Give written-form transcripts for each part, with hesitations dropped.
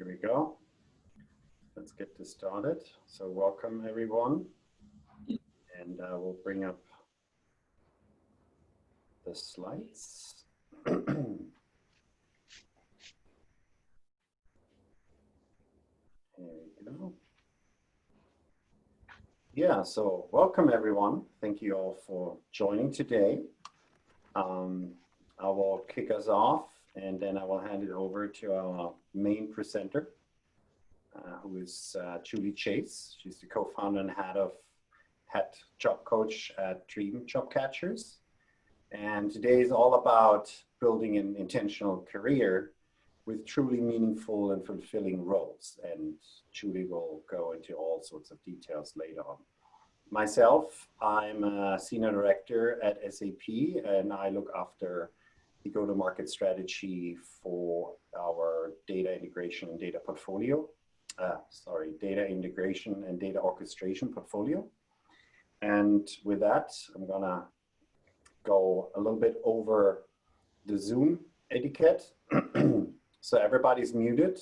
Here we go. Let's get this started. So welcome everyone. And we'll bring up the slides. Here we go. Yeah, so welcome everyone. Thank you all for joining today. I will kick us off and then I will hand it over to our main presenter, who is Julie Chase. She's the co-founder and head job coach at Dream Job Catchers. And today is all about building an intentional career with truly meaningful and fulfilling roles. And Julie will go into all sorts of details later on. Myself, I'm a senior director at SAP, and I look after the go-to-market strategy for our data integration and data portfolio. Data integration and data orchestration portfolio. And with that, I'm gonna go a little bit over the Zoom etiquette. So everybody's muted,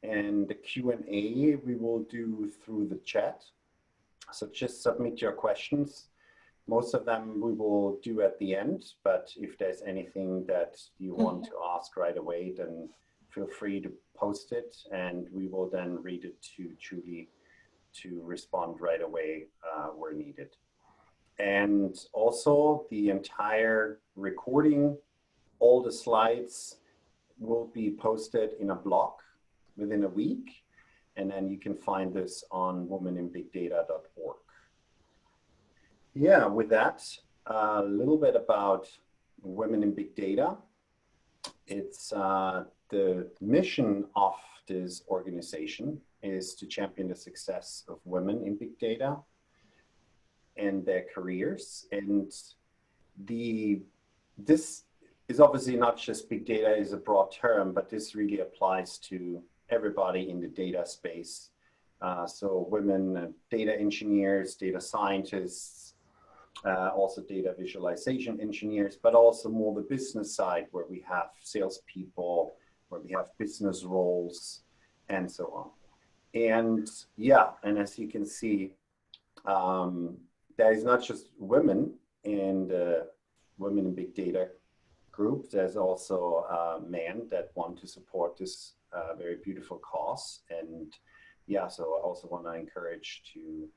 and the Q&A we will do through the chat. So just submit your questions. Most of them we will do at the end, but if there's anything that you want to ask right away, then feel free to post it, and we will then read it to Julie to respond right away where needed. And also the entire recording, all the slides will be posted in a blog within a week. And then you can find this on womeninbigdata.org. Yeah, with that, a little bit about Women in Big Data. It's the mission of this organization is to champion the success of women in big data and their careers. And this is obviously not just big data is a broad term, but this really applies to everybody in the data space. So women, data engineers, data scientists, also data visualization engineers, but also more the business side where we have salespeople, where we have business roles, and so on. And yeah, and as you can see, there is not just women in the Women in Big Data group. There's also men that want to support this very beautiful cause. And yeah, so I also want to encourage to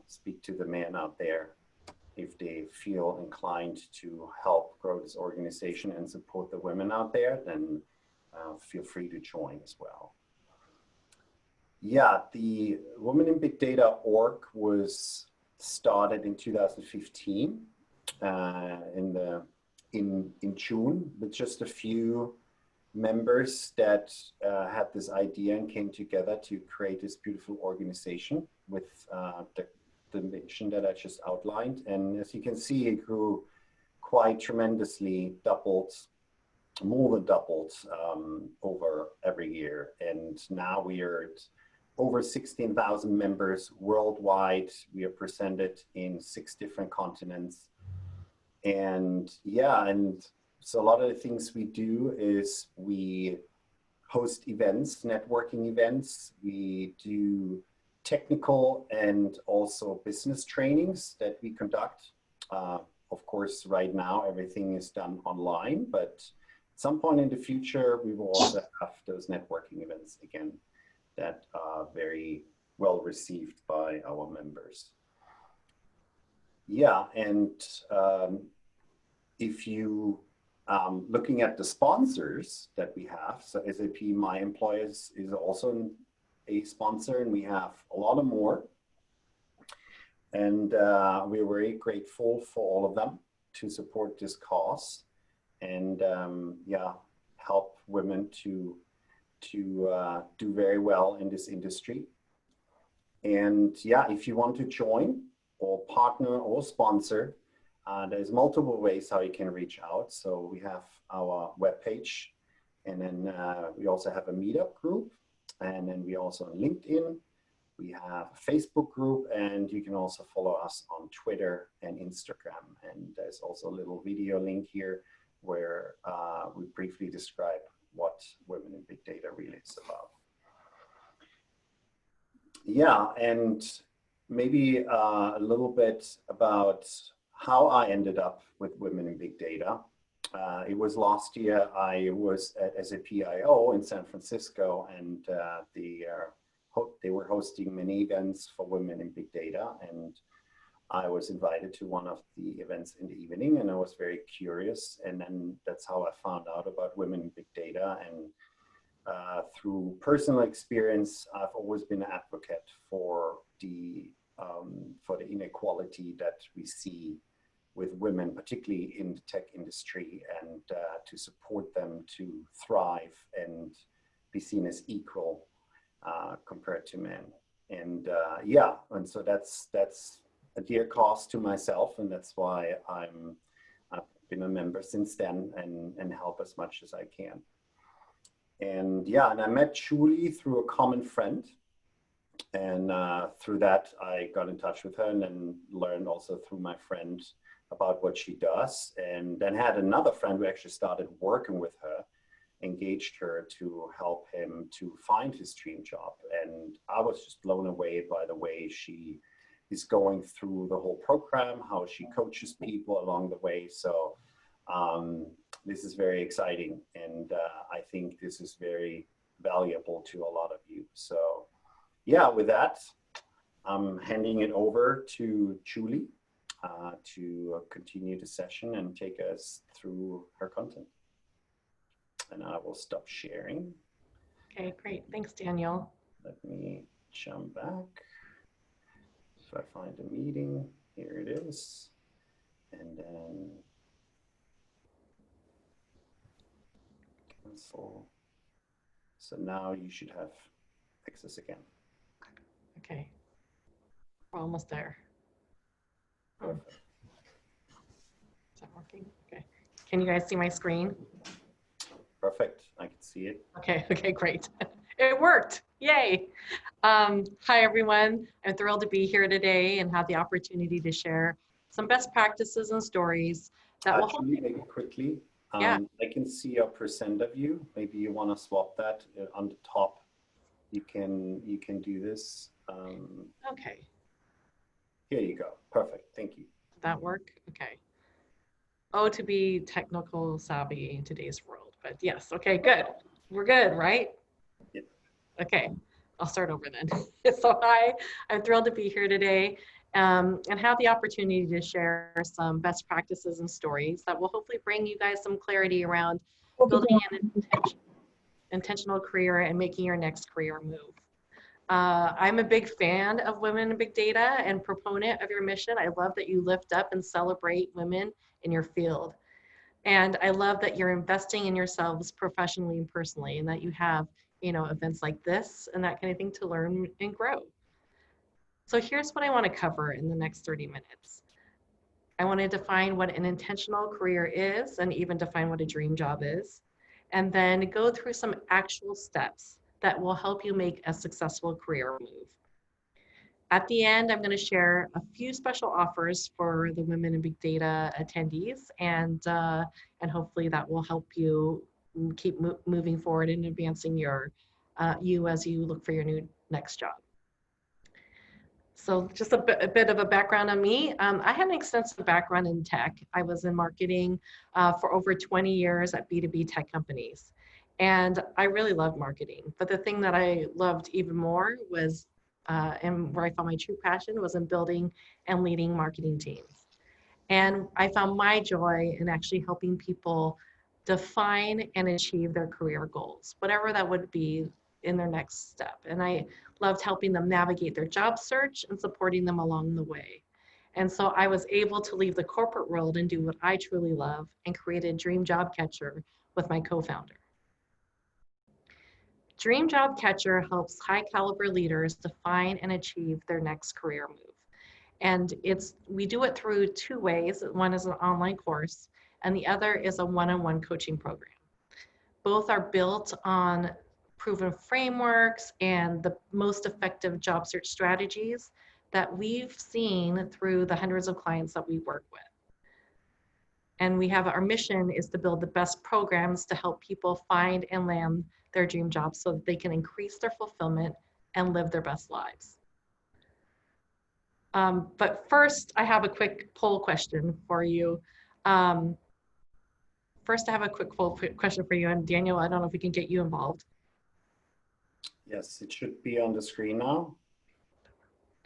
speak to the men out there if they feel inclined to help grow this organization and support the women out there, then feel free to join as well. Yeah, the Women in Big Data org was started in 2015 in June with just a few members that had this idea and came together to create this beautiful organization with the mission that I just outlined. And as you can see, it grew quite tremendously, more than doubled over every year. And now we are at over 16,000 members worldwide. We are presented in 6 different continents. And yeah, and so a lot of the things we do is we host events, networking events. We do technical and also business trainings that we conduct. Of course, right now, everything is done online, but at some point in the future, we will also have those networking events again that are very well received by our members. Yeah, and if you looking at the sponsors that we have, so SAP My Employers is also a sponsor, and we have a lot of more. And we're very grateful for all of them to support this cause and yeah, help women to do very well in this industry. And yeah, if you want to join or partner or sponsor, there's multiple ways how you can reach out. So we have our webpage, and then we also have a meetup group, and then we also on LinkedIn. We have a Facebook group, and you can also follow us on Twitter and Instagram. And there's also a little video link here where we briefly describe what Women in Big Data really is about. Yeah, and maybe a little bit about how I ended up with women in big data. It was last year. I was at SAP I/O in San Francisco, and they were hosting many events for women in big data, and I was invited to one of the events in the evening, and I was very curious. And then that's how I found out about women in big data. And through personal experience, I've always been an advocate for the inequality that we see with women, particularly in the tech industry, and to support them to thrive and be seen as equal compared to men. And yeah, and so that's a dear cause to myself, and that's why I've been a member since then and help as much as I can. And yeah, and I met Julie through a common friend. And through that, I got in touch with her and then learned also through my friend about what she does. And then had another friend who actually started working with her, engaged her to help him to find his dream job. And I was just blown away by the way she is going through the whole program, how she coaches people along the way. So this is very exciting. And I think this is very valuable to a lot of you. So yeah, with that, I'm handing it over to Julie to continue the session and take us through her content. And I will stop sharing. Okay, great. Thanks, Daniel. Let me jump back. So I find the meeting. Here it is. And then cancel. So now you should have access again. Okay, we're almost there. Perfect. Is that working? Okay. Can you guys see my screen? Perfect. I can see it. Okay, great. It worked. Yay. Hi, everyone. I'm thrilled to be here today and have the opportunity to share some best practices and stories that will help Actually, maybe quickly, Yeah. I can see your percent of you. Maybe you want to swap that on the top. You can do this. Okay. Here you go. Perfect. Thank you. Did that work? Okay. Oh, to be technical savvy in today's world. But yes, okay, good. We're good, right? Yep. Okay, I'll start over then. So hi, I'm thrilled to be here today and have the opportunity to share some best practices and stories that will hopefully bring you guys some clarity around building an intentional career and making your next career move. I'm a big fan of women in big data and proponent of your mission. I love that you lift up and celebrate women in your field. And I love that you're investing in yourselves professionally and personally, and that you have, events like this and that kind of thing to learn and grow. So here's what I want to cover in the next 30 minutes. I want to define what an intentional career is and even define what a dream job is, and then go through some actual steps that will help you make a successful career move. At the end, I'm going to share a few special offers for the Women in Big Data attendees, and hopefully that will help you keep moving forward and advancing you as you look for your new next job. So just a bit of a background on me. I have an extensive background in tech. I was in marketing for over 20 years at B2B tech companies. And I really loved marketing. But the thing that I loved even more was, and where I found my true passion was in building and leading marketing teams. And I found my joy in actually helping people define and achieve their career goals, whatever that would be in their next step. And I loved helping them navigate their job search and supporting them along the way. And so I was able to leave the corporate world and do what I truly love and created Dream Job Catcher with my co-founder. Dream Job Catcher helps high caliber leaders define and achieve their next career move. And we do it through two ways. One is an online course, and the other is a one-on-one coaching program. Both are built on proven frameworks and the most effective job search strategies that we've seen through the hundreds of clients that we work with. And our mission is to build the best programs to help people find and land their dream jobs so that they can increase their fulfillment and live their best lives. But first, I have a quick poll question for you. First, I have a quick poll question for you, and Daniel, I don't know if we can get you involved. Yes, it should be on the screen now.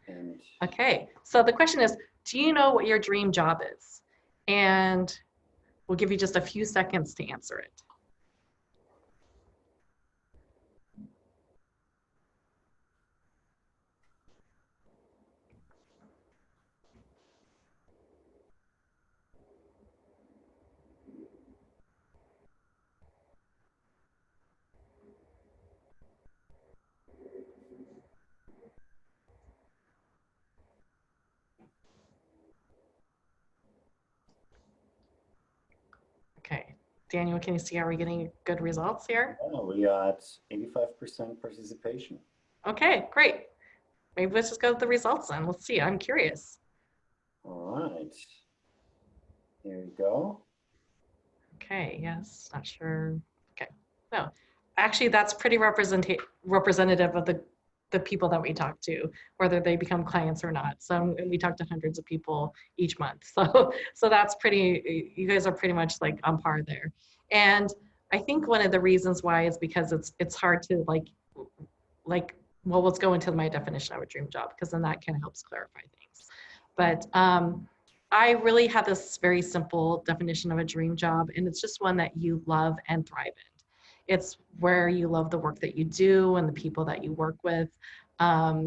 And okay, so the question is, do you know what your dream job is? And we'll give you just a few seconds to answer it. Okay, Daniel, can you see, are we getting good results here? oh, we got 85% participation. Okay, great. Maybe let's just go with the results then. Let's see, I'm curious. All right. Here we go. Okay, yes, not sure. Okay, no, actually that's pretty representative of the people that we talk to, whether they become clients or not. So we talk to hundreds of people each month. So that's pretty, you guys are pretty much like on par there. And I think one of the reasons why is because it's hard to well, let's go into my definition of a dream job, because then that kind of helps clarify things. But I really have this very simple definition of a dream job, and it's just one that you love and thrive in. It's where you love the work that you do and the people that you work with.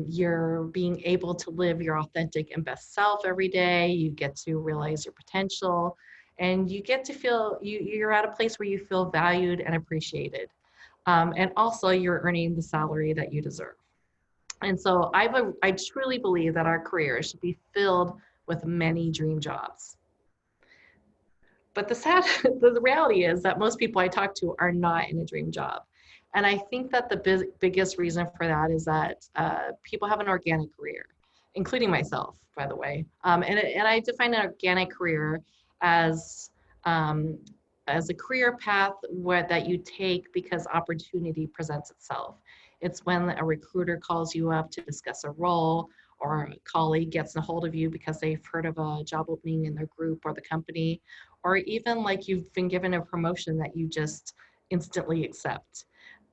You're being able to live your authentic and best self every day. You get to realize your potential, and you get to feel you're at a place where you feel valued and appreciated. And also you're earning the salary that you deserve. And so I truly believe that our careers should be filled with many dream jobs. But the reality is that most people I talk to are not in a dream job. And I think that the biggest reason for that is that people have an organic career, including myself, by the way. And I define an organic career as a career path that you take because opportunity presents itself. It's when a recruiter calls you up to discuss a role, or a colleague gets a hold of you because they've heard of a job opening in their group or the company, or even like you've been given a promotion that you just instantly accept.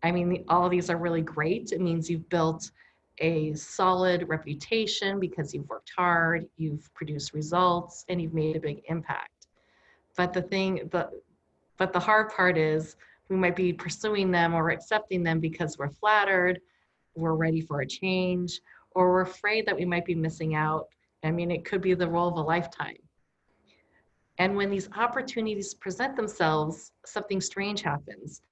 I mean, all of these are really great. It means you've built a solid reputation because you've worked hard, you've produced results, and you've made a big impact. But the hard part is we might be pursuing them or accepting them because we're flattered, we're ready for a change, or we're afraid that we might be missing out. I mean, it could be the role of a lifetime. And when these opportunities present themselves, something strange happens.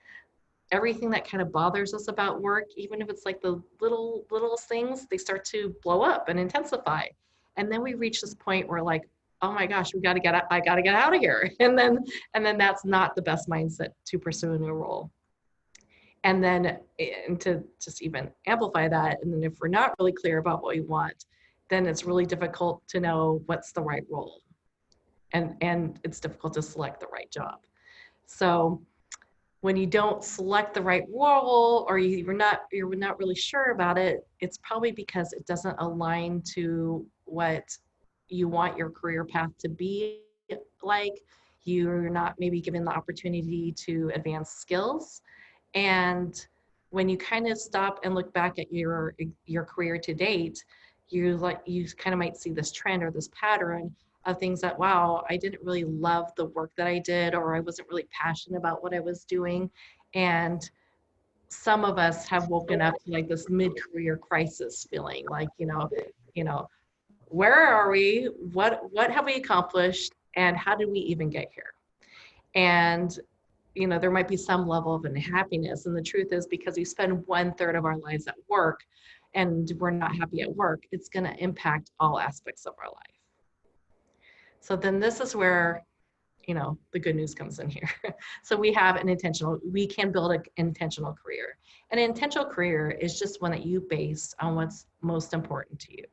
Everything that kind of bothers us about work, even if it's like the little things, they start to blow up and intensify. And then we reach this point where like, oh my gosh, I gotta get out of here. And then that's not the best mindset to pursue a new role. And then and to just even amplify that, and then if we're not really clear about what we want, then it's really difficult to know what's the right role. And it's difficult to select the right job. So when you don't select the right role, or you're not really sure about it, it's probably because it doesn't align to what you want your career path to be like. You're not maybe given the opportunity to advance skills. And when you kind of stop and look back at your career to date, you kind of might see this trend or this pattern of things that, wow, I didn't really love the work that I did, or I wasn't really passionate about what I was doing. And some of us have woken up to like this mid-career crisis feeling like, where are we? What have we accomplished? And how did we even get here? And there might be some level of unhappiness. And the truth is, because we spend 1/3 of our lives at work and we're not happy at work, it's going to impact all aspects of our life. So then this is where, the good news comes in here. So we can build an intentional career. An intentional career is just one that you base on what's most important to you.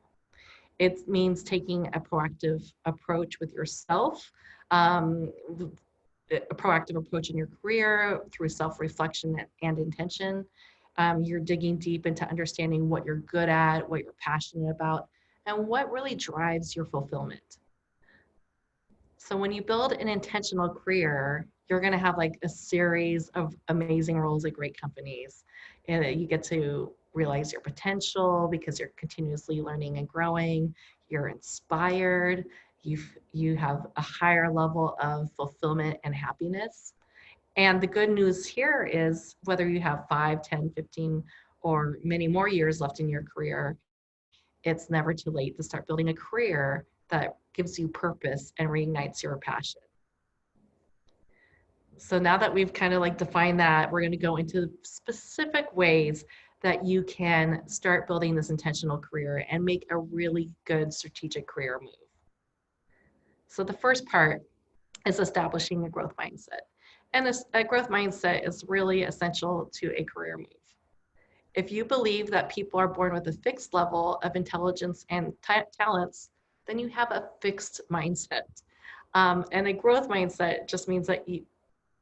It means taking a proactive approach with yourself, a proactive approach in your career through self-reflection and intention. You're digging deep into understanding what you're good at, what you're passionate about, and what really drives your fulfillment. So when you build an intentional career, you're going to have like a series of amazing roles at great companies. And you get to realize your potential because you're continuously learning and growing. You're inspired. You have a higher level of fulfillment and happiness. And the good news here is whether you have 5, 10, 15, or many more years left in your career, it's never too late to start building a career that gives you purpose and reignites your passion. So now that we've kind of like defined that, we're going to go into specific ways that you can start building this intentional career and make a really good strategic career move. So the first part is establishing a growth mindset. And a growth mindset is really essential to a career move. If you believe that people are born with a fixed level of intelligence and talents, then you have a fixed mindset. And a growth mindset just means that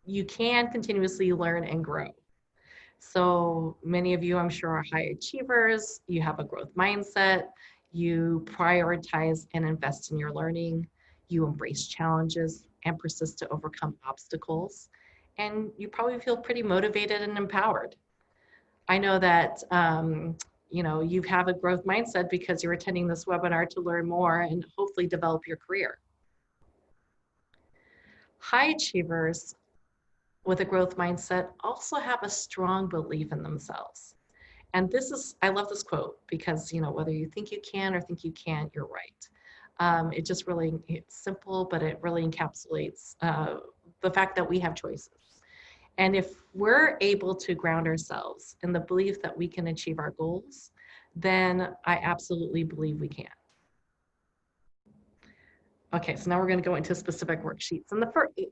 you can continuously learn and grow. So many of you, I'm sure, are high achievers. You have a growth mindset. You prioritize and invest in your learning. You embrace challenges and persist to overcome obstacles. And you probably feel pretty motivated and empowered. I know that you have a growth mindset because you're attending this webinar to learn more and hopefully develop your career. High achievers with a growth mindset also have a strong belief in themselves. And I love this quote because, whether you think you can or think you can't, you're right. It's simple, but it really encapsulates the fact that we have choices. And if we're able to ground ourselves in the belief that we can achieve our goals, then I absolutely believe we can. Okay, so now we're going to go into specific worksheets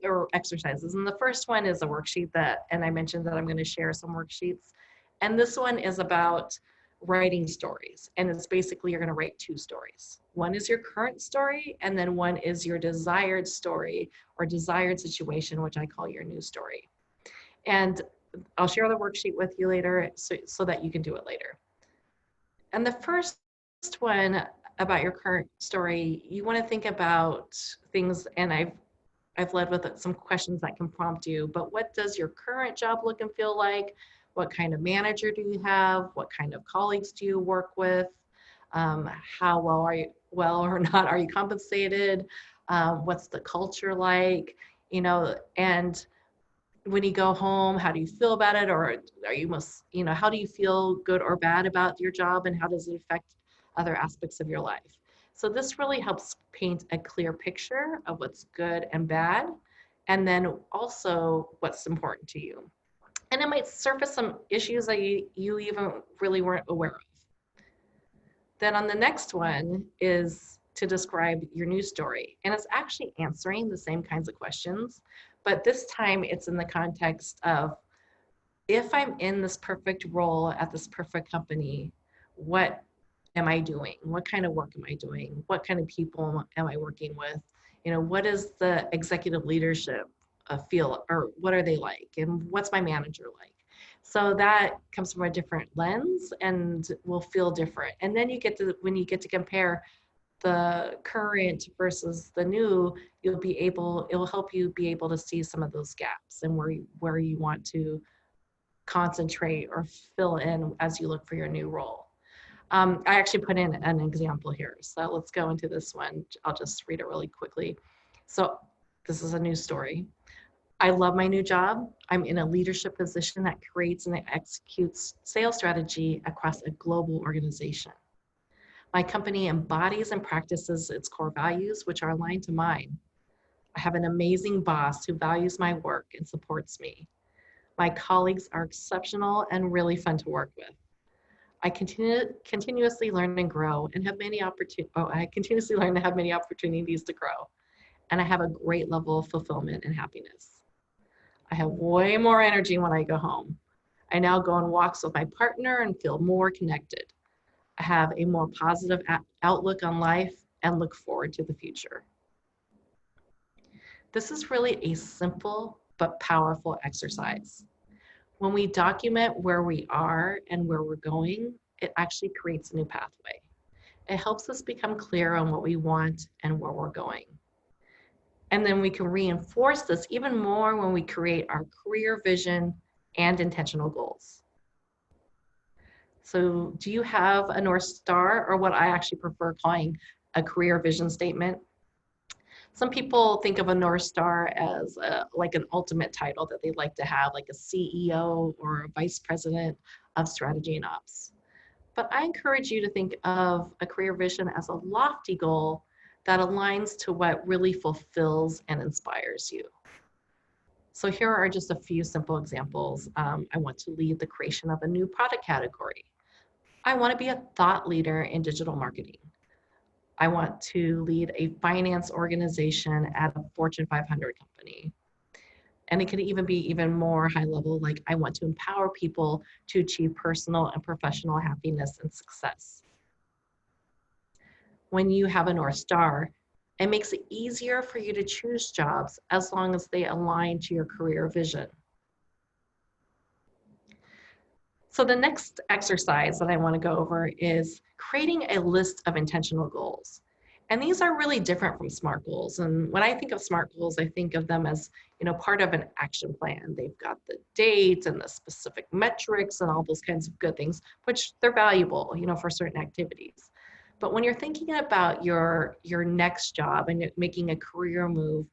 or exercises. And the first one is a worksheet and I mentioned that I'm going to share some worksheets. And this one is about writing stories. And it's basically you're going to write 2 stories. One is your current story, and then one is your desired story or desired situation, which I call your new story. And I'll share the worksheet with you later so that you can do it later. And the first one about your current story, you want to think about things, and I've led with some questions that can prompt you, but what does your current job look and feel like? What kind of manager do you have? What kind of colleagues do you work with? How well or not are you compensated? What's the culture like? And when you go home, how do you feel about it? Or how do you feel good or bad about your job, and how does it affect other aspects of your life? So this really helps paint a clear picture of what's good and bad, and then also what's important to you. And it might surface some issues that you even really weren't aware of. Then on the next one is to describe your news story. And it's actually answering the same kinds of questions, but this time it's in the context of, if I'm in this perfect role at this perfect company, what am I doing? What kind of work am I doing? What kind of people am I working with? What is the executive leadership feel, or what are they like? And what's my manager like? So that comes from a different lens and will feel different. And then when you get to compare the current versus the new, it will help you be able to see some of those gaps and where you want to concentrate or fill in as you look for your new role. I actually put in an example here. So let's go into this one. I'll just read it really quickly. So this is a news story. I love my new job. I'm in a leadership position that creates and executes sales strategy across a global organization. My company embodies and practices its core values, which are aligned to mine. I have an amazing boss who values my work and supports me. My colleagues are exceptional and really fun to work with. I continuously learn and grow and have many opportunities to grow. And I have a great level of fulfillment and happiness. I have way more energy when I go home. I now go on walks with my partner and feel more connected. I have a more positive outlook on life and look forward to the future. This is really a simple but powerful exercise. When we document where we are and where we're going, it actually creates a new pathway. It helps us become clear on what we want and where we're going. And then we can reinforce this even more when we create our career vision and intentional goals. So do you have a North Star, or what I actually prefer calling a career vision statement? Some people think of a North Star as like an ultimate title that they'd like to have, like a CEO or a vice president of strategy and ops. But I encourage you to think of a career vision as a lofty goal that aligns to what really fulfills and inspires you. So here are just a few simple examples. I want to lead the creation of a new product category. I want to be a thought leader in digital marketing. I want to lead a finance organization at a Fortune 500 company. And it could even be even more high level, like I want to empower people to achieve personal and professional happiness and success. When you have a North Star, it makes it easier for you to choose jobs as long as they align to your career vision. So the next exercise that I want to go over is creating a list of intentional goals. And these are really different from SMART goals. And when I think of SMART goals, I think of them as, part of an action plan. They've got the date and the specific metrics and all those kinds of good things, which they're valuable, for certain activities. But when you're thinking about your next job and making a career move,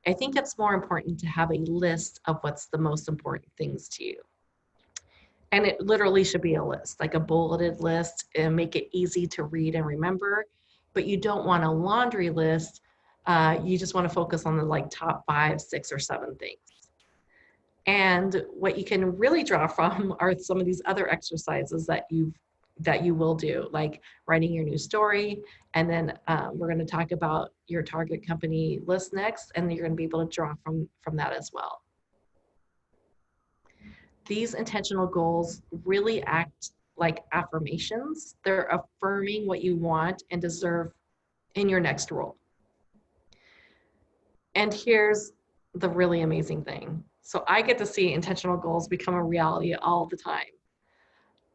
I think it's more important to have a list of what's the most important things to you. And it literally should be a list, like a bulleted list, and make it easy to read and remember. But you don't want a laundry list. You just want to focus on the top 5, 6, or 7 things. And what you can really draw from are some of these other exercises that you will do, like writing your new story. And then we're going to talk about your target company list next, and you're going to be able to draw from that as well. These intentional goals really act like affirmations. They're affirming what you want and deserve in your next role. And here's the really amazing thing. So I get to see intentional goals become a reality all the time.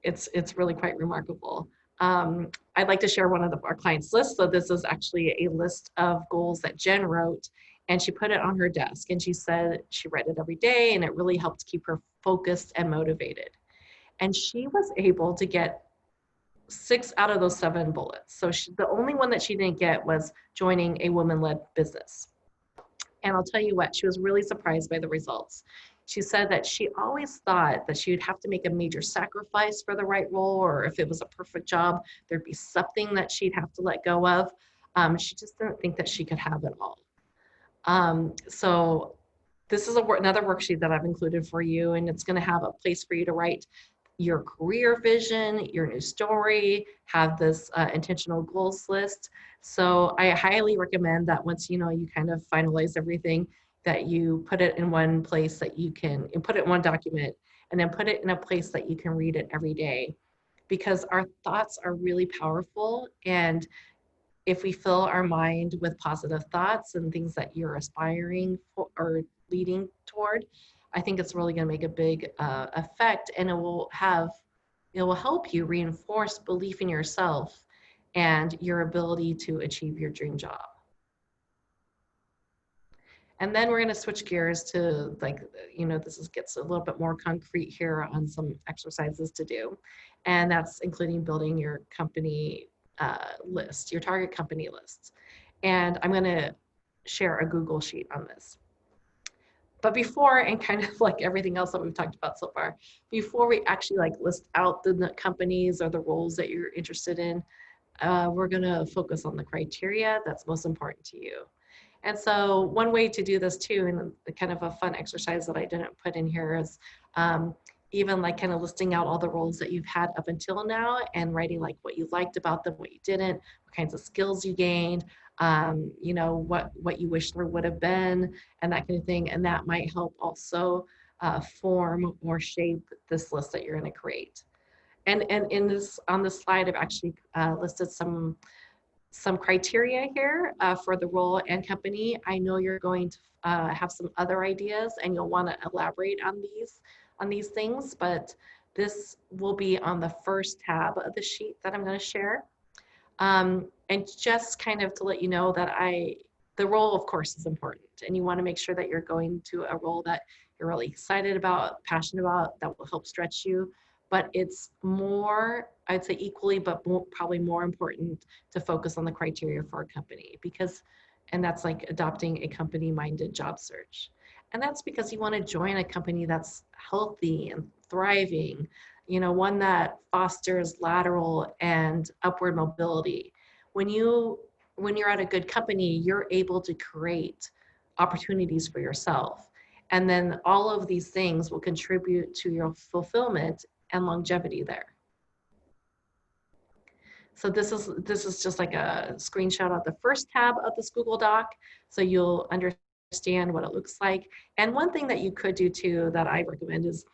It's really quite remarkable. I'd like to share one of our clients' lists. So this is actually a list of goals that Jen wrote, and she put it on her desk, and she said she read it every day, and it really helped keep her focused and motivated. And she was able to get 6 out of those 7 bullets. So the only one that she didn't get was joining a woman-led business. And I'll tell you what, she was really surprised by the results. She said that she always thought that she would have to make a major sacrifice for the right role, or if it was a perfect job, there'd be something that she'd have to let go of. She just didn't think that she could have it all. So this is another worksheet that I've included for you, and it's going to have a place for you to write your career vision, your new story, have this intentional goals list. So I highly recommend that once you kind of finalize everything, that you put it in one place that you can, and put it in one document, and then put it in a place that you can read it every day. Because our thoughts are really powerful, and if we fill our mind with positive thoughts and things that you're aspiring for or leading toward, I think it's really going to make a big effect, and it will help you reinforce belief in yourself and your ability to achieve your dream job. And then we're going to switch gears to gets a little bit more concrete here on some exercises to do, and that's including building your company list, your target company lists. And I'm going to share a Google sheet on this. But before, and kind of like everything else that we've talked about so far, before we actually list out the companies or the roles that you're interested in, we're going to focus on the criteria that's most important to you. And so one way to do this too, and kind of a fun exercise that I didn't put in here, is even kind of listing out all the roles that you've had up until now, and writing what you liked about them, what you didn't, what kinds of skills you gained, what you wish there would have been, and that kind of thing. And that might help also form or shape this list that you're going to create. And on this slide, I've actually listed some criteria here for the role and company. I know you're going to have some other ideas, and you'll want to elaborate on these on these things, but this will be on the first tab of the sheet that I'm going to share. And just kind of to let you know that the role, of course, is important, and you want to make sure that you're going to a role that you're really excited about, passionate about, that will help stretch you. But it's more, I'd say equally, but probably more important to focus on the criteria for a company, because, and that's like adopting a company-minded job search. And that's because you want to join a company that's healthy and thriving, one that fosters lateral and upward mobility. When you're at a good company, you're able to create opportunities for yourself. And then all of these things will contribute to your fulfillment and longevity there. So this is just like a screenshot of the first tab of this Google Doc, so you'll understand what it looks like. And one thing that you could do too that I recommend is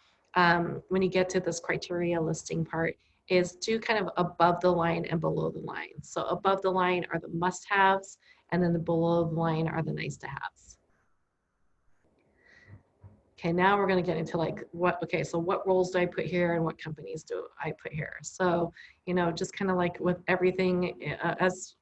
when you get to this criteria listing part, is do kind of above the line and below the line. So above the line are the must-haves, and then the below the line are the nice-to-haves. Okay, now we're going to get into like so what roles do I put here and what companies do I put here? So, just kind of like with everything as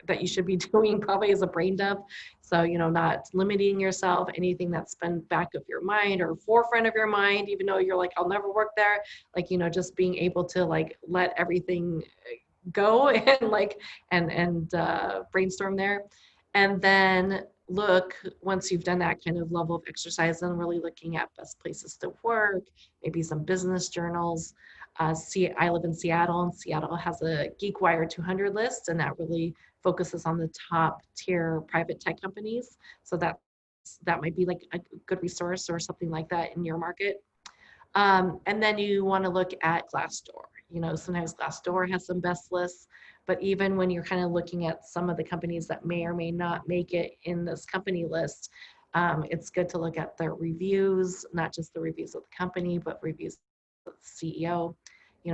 that you should be doing probably as a brain dump. So, not limiting yourself, anything that's been back of your mind or forefront of your mind, even though you're like, I'll never work there. Like, just being able to like let everything go and like, and brainstorm there. And then look, once you've done that kind of level of exercise, and really looking at best places to work, maybe some business journals. I live in Seattle, and Seattle has a GeekWire 200 list, and that really focuses on the top tier private tech companies. So that might be like a good resource or something like that in your market. And then you want to look at Glassdoor. Sometimes Glassdoor has some best lists, but even when you're kind of looking at some of the companies that may or may not make it in this company list, it's good to look at their reviews, not just the reviews of the company, but reviews of the CEO,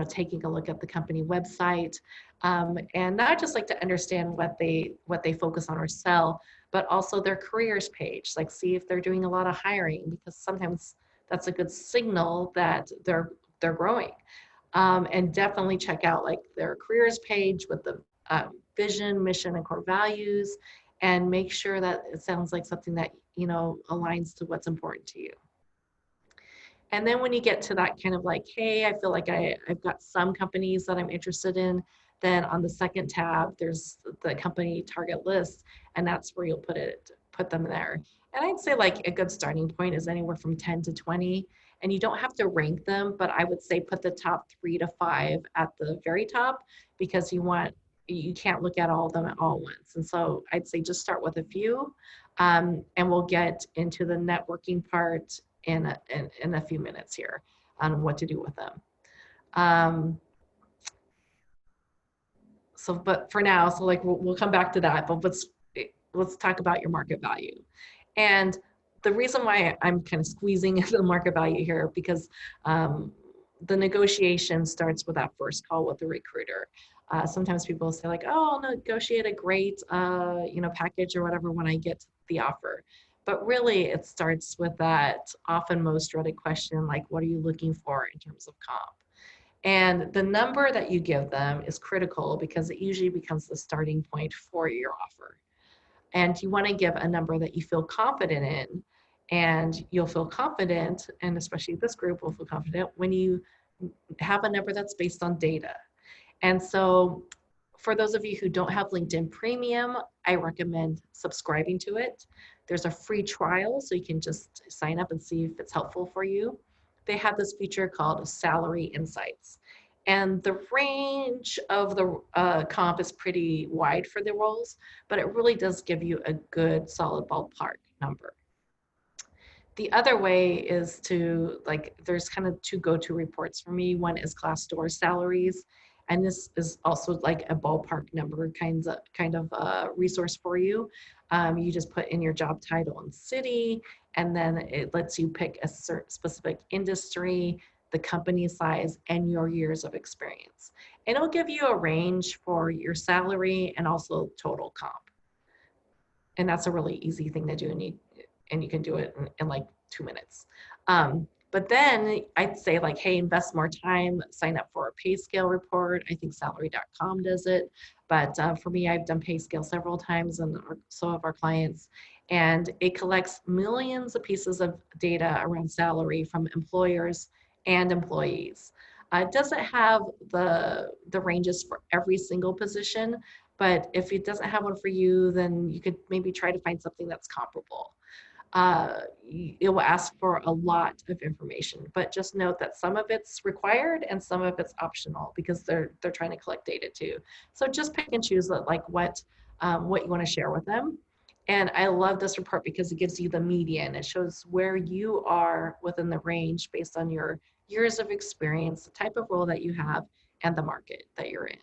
taking a look at the company website, and not just like to understand what they focus on or sell, but also their careers page, like see if they're doing a lot of hiring, because sometimes that's a good signal that they're growing. And definitely check out like their careers page with the vision, mission, and core values, and make sure that it sounds like something that aligns to what's important to you. And then when you get to that kind of like, hey, I feel like I've got some companies that I'm interested in, then on the second tab, there's the company target list, and that's where you'll put them there. And I'd say like a good starting point is anywhere from 10 to 20. And you don't have to rank them, but I would say put the top 3 to 5 at the very top, because you can't look at all of them at all once. And so I'd say just start with a few, and we'll get into the networking part in a few minutes here on what to do with them. But for now, so like we'll come back to that, but let's talk about your market value. And the reason why I'm kind of squeezing into the market value here, because the negotiation starts with that first call with the recruiter. Sometimes people say like, oh, I'll negotiate a great package or whatever when I get the offer. But really it starts with that often most dreaded question, like, what are you looking for in terms of comp? And the number that you give them is critical, because it usually becomes the starting point for your offer. And you want to give a number that you feel confident in, and you'll feel confident, and especially this group will feel confident when you have a number that's based on data. And so for those of you who don't have LinkedIn Premium, I recommend subscribing to it. There's a free trial, so you can just sign up and see if it's helpful for you. They have this feature called Salary Insights. And the range of the comp is pretty wide for the roles, but it really does give you a good solid ballpark number. The other way is to, like, there's kind of two go-to reports for me. One is Glassdoor salaries, and this is also like a ballpark number kind of resource for you. You just put in your job title and city, and then it lets you pick a certain specific industry, the company size, and your years of experience. And it'll give you a range for your salary and also total comp. And that's a really easy thing to do, and you can do it in like 2 minutes. But then I'd say like, hey, invest more time, sign up for a pay scale report. I think salary.com does it. But for me, I've done pay scale several times and so have our clients. And it collects millions of pieces of data around salary from employers and employees. It doesn't have the ranges for every single position, but if it doesn't have one for you, then you could maybe try to find something that's comparable. It will ask for a lot of information, but just note that some of it's required and some of it's optional because they're trying to collect data too. So just pick and choose like what you want to share with them. And I love this report because it gives you the median. It shows where you are within the range based on your years of experience, the type of role that you have, and the market that you're in.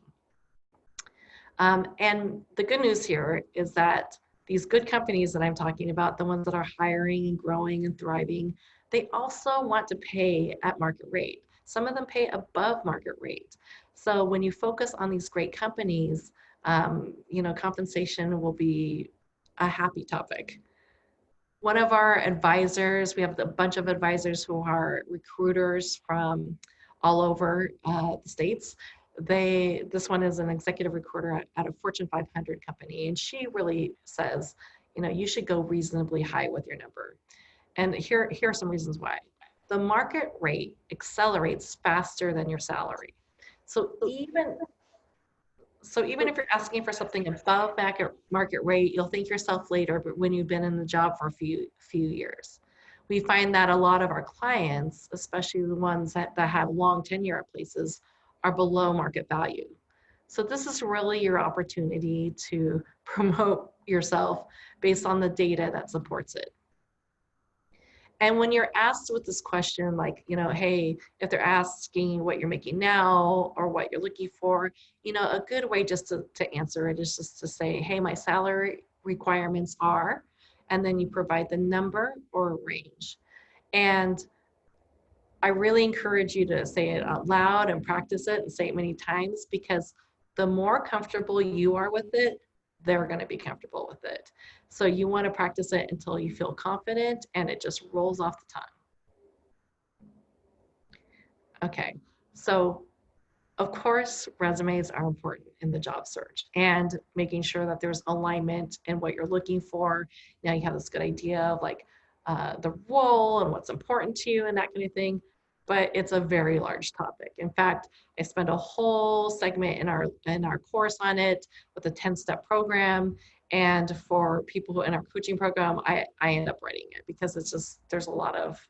And the good news here is that these good companies that I'm talking about, the ones that are hiring and growing and thriving, they also want to pay at market rate. Some of them pay above market rate. So when you focus on these great companies, compensation will be a happy topic. One of our advisors, we have a bunch of advisors who are recruiters from all over the States. This one is an executive recruiter at a Fortune 500 company, and she really says, you should go reasonably high with your number. And here are some reasons why. The market rate accelerates faster than your salary. So even if you're asking for something above market rate, you'll thank yourself later, but when you've been in the job for a few years. We find that a lot of our clients, especially the ones that have long tenure at places, are below market value. So this is really your opportunity to promote yourself based on the data that supports it. And when you're asked with this question, like, hey, if they're asking what you're making now or what you're looking for, a good way just to answer it is just to say, hey, my salary requirements are, and then you provide the number or range. And I really encourage you to say it out loud and practice it and say it many times, because the more comfortable you are with it, they're going to be comfortable with it. So you want to practice it until you feel confident and it just rolls off the tongue. Okay, so of course, resumes are important in the job search and making sure that there's alignment in what you're looking for. Now you have this good idea of like the role and what's important to you and that kind of thing, but it's a very large topic. In fact, I spent a whole segment in our course on it with a 10-step program. And for people who in our coaching program, I end up writing it because it's just, there's a lot of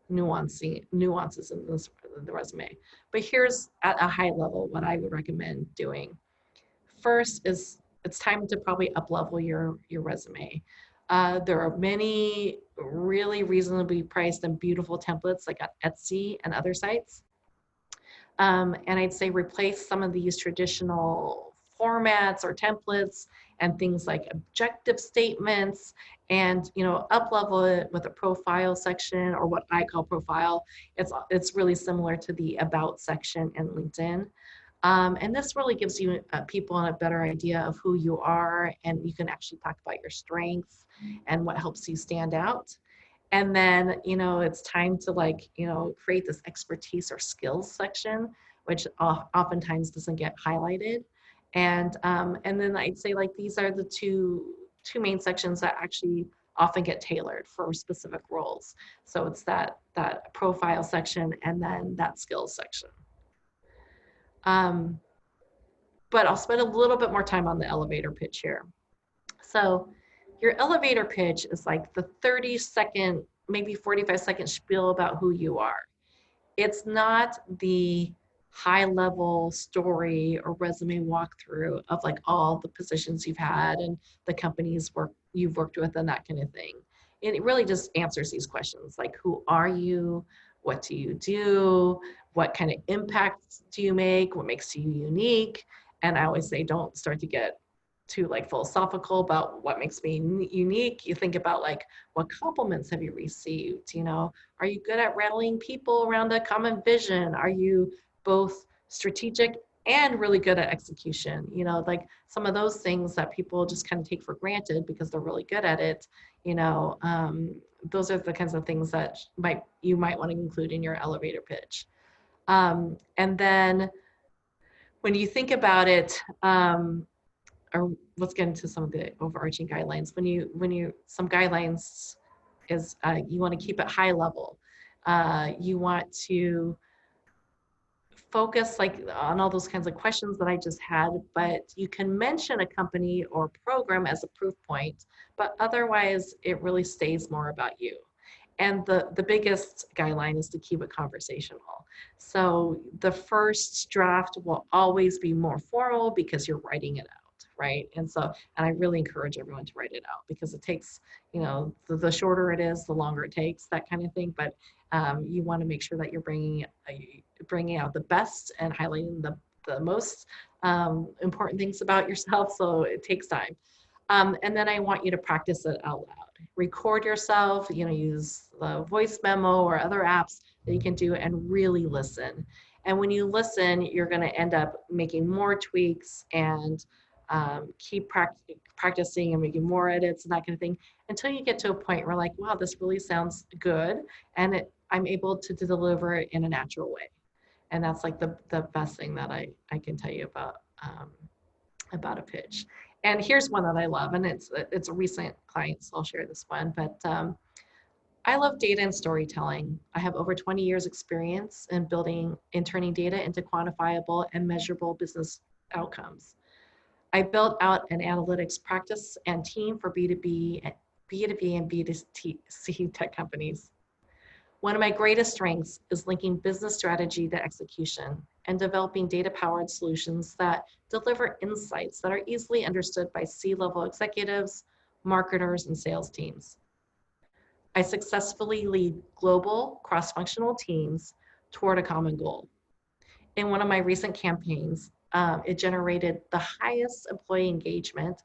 nuances in the resume. But here's at a high level what I would recommend doing. First is it's time to probably up-level your resume. There are many really reasonably priced and beautiful templates like on Etsy and other sites. And I'd say replace some of these traditional formats or templates and things like objective statements, and up-level it with a profile section, or what I call profile. It's really similar to the about section in LinkedIn. And this really gives you people a better idea of who you are, and you can actually talk about your strengths and what helps you stand out. And then, it's time to create this expertise or skills section, which oftentimes doesn't get highlighted. And then I'd say these are the two main sections that actually often get tailored for specific roles. So it's that profile section and then that skills section. But I'll spend a little bit more time on the elevator pitch here. So your elevator pitch is like the 30-second, maybe 45-second spiel about who you are. It's not the high-level story or resume walkthrough of all the positions you've had and the companies you've worked with and that kind of thing. And it really just answers these questions like, who are you? What do you do? What kind of impact do you make? What makes you unique? And I always say, don't start to get too philosophical about what makes me unique. You think about what compliments have you received? Are you good at rallying people around a common vision? Are you both strategic and really good at execution? Some of those things that people just kind of take for granted because they're really good at it. You know, those are the kinds of things that you might want to include in your elevator pitch. And then when you think about it, or let's get into some of the overarching guidelines. Some guidelines is you want to keep it high level. You want to focus like on all those kinds of questions that I just had, but you can mention a company or program as a proof point, but otherwise it really stays more about you. And the biggest guideline is to keep it conversational. So the first draft will always be more formal because you're writing it out, right? And I really encourage everyone to write it out because it takes, you know, the shorter it is, the longer it takes, that kind of thing. But you want to make sure that you're bringing out the best and highlighting the most important things about yourself. So it takes time. And then I want you to practice it out loud. Record yourself, you know, use the voice memo or other apps that you can do and really listen. And when you listen, you're going to end up making more tweaks and keep practicing and making more edits and that kind of thing until you get to a point where like, wow, this really sounds good. And I'm able to deliver it in a natural way. And that's like the best thing that I can tell you about a pitch. And here's one that I love, and it's a recent client, so I'll share this one. But I love data and storytelling. I have over 20 years experience in turning data into quantifiable and measurable business outcomes. I built out an analytics practice and team for B2B and B2C tech companies. One of my greatest strengths is linking business strategy to execution and developing data-powered solutions that deliver insights that are easily understood by C-level executives, marketers, and sales teams. I successfully lead global cross-functional teams toward a common goal. In one of my recent campaigns, it generated the highest employee engagement,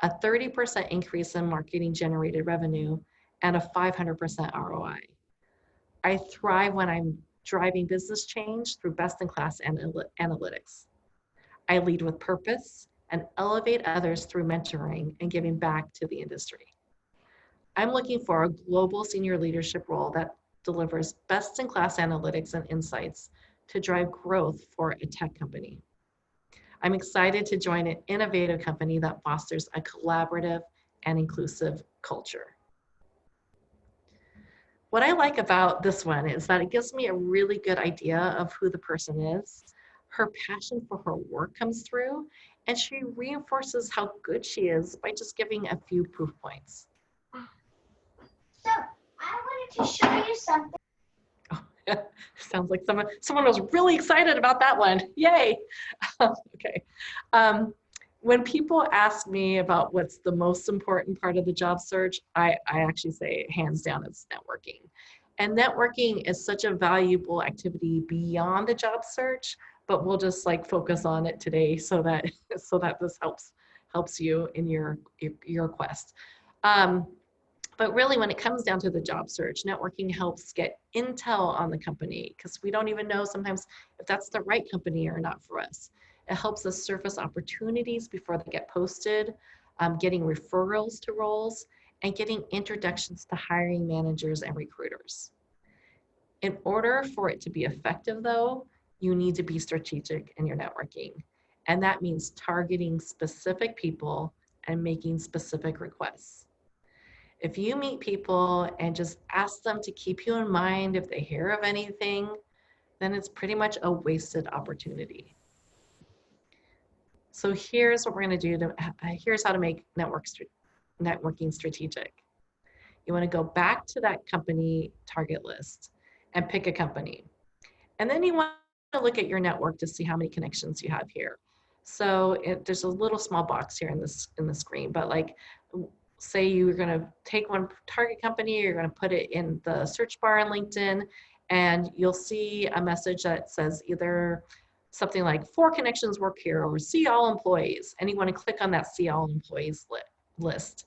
a 30% increase in marketing generated revenue, and a 500% ROI. I thrive when I'm driving business change through best-in-class analytics. I lead with purpose and elevate others through mentoring and giving back to the industry. I'm looking for a global senior leadership role that delivers best-in-class analytics and insights to drive growth for a tech company. I'm excited to join an innovative company that fosters a collaborative and inclusive culture. What I like about this one is that it gives me a really good idea of who the person is. Her passion for her work comes through, and she reinforces how good she is by just giving a few proof points. So, I wanted to show you something. Oh, sounds like someone was really excited about that one. Yay. Okay. When people ask me about what's the most important part of the job search, I actually say hands down it's networking. And networking is such a valuable activity beyond the job search, but we'll just like focus on it today so that this helps you in your quest. But really when it comes down to the job search, networking helps get intel on the company because we don't even know sometimes if that's the right company or not for us. It helps us surface opportunities before they get posted, getting referrals to roles, and getting introductions to hiring managers and recruiters. In order for it to be effective though, you need to be strategic in your networking. And that means targeting specific people and making specific requests. If you meet people and just ask them to keep you in mind if they hear of anything, then it's pretty much a wasted opportunity. So here's what we're going to do. Here's how to make networking strategic. You want to go back to that company target list and pick a company. And then you want to look at your network to see how many connections you have here. So there's a little small box here in the screen, but like say you're going to take one target company, you're going to put it in the search bar in LinkedIn, and you'll see a message that says either something like 4 connections work here or see all employees, and you want to click on that see all employees list.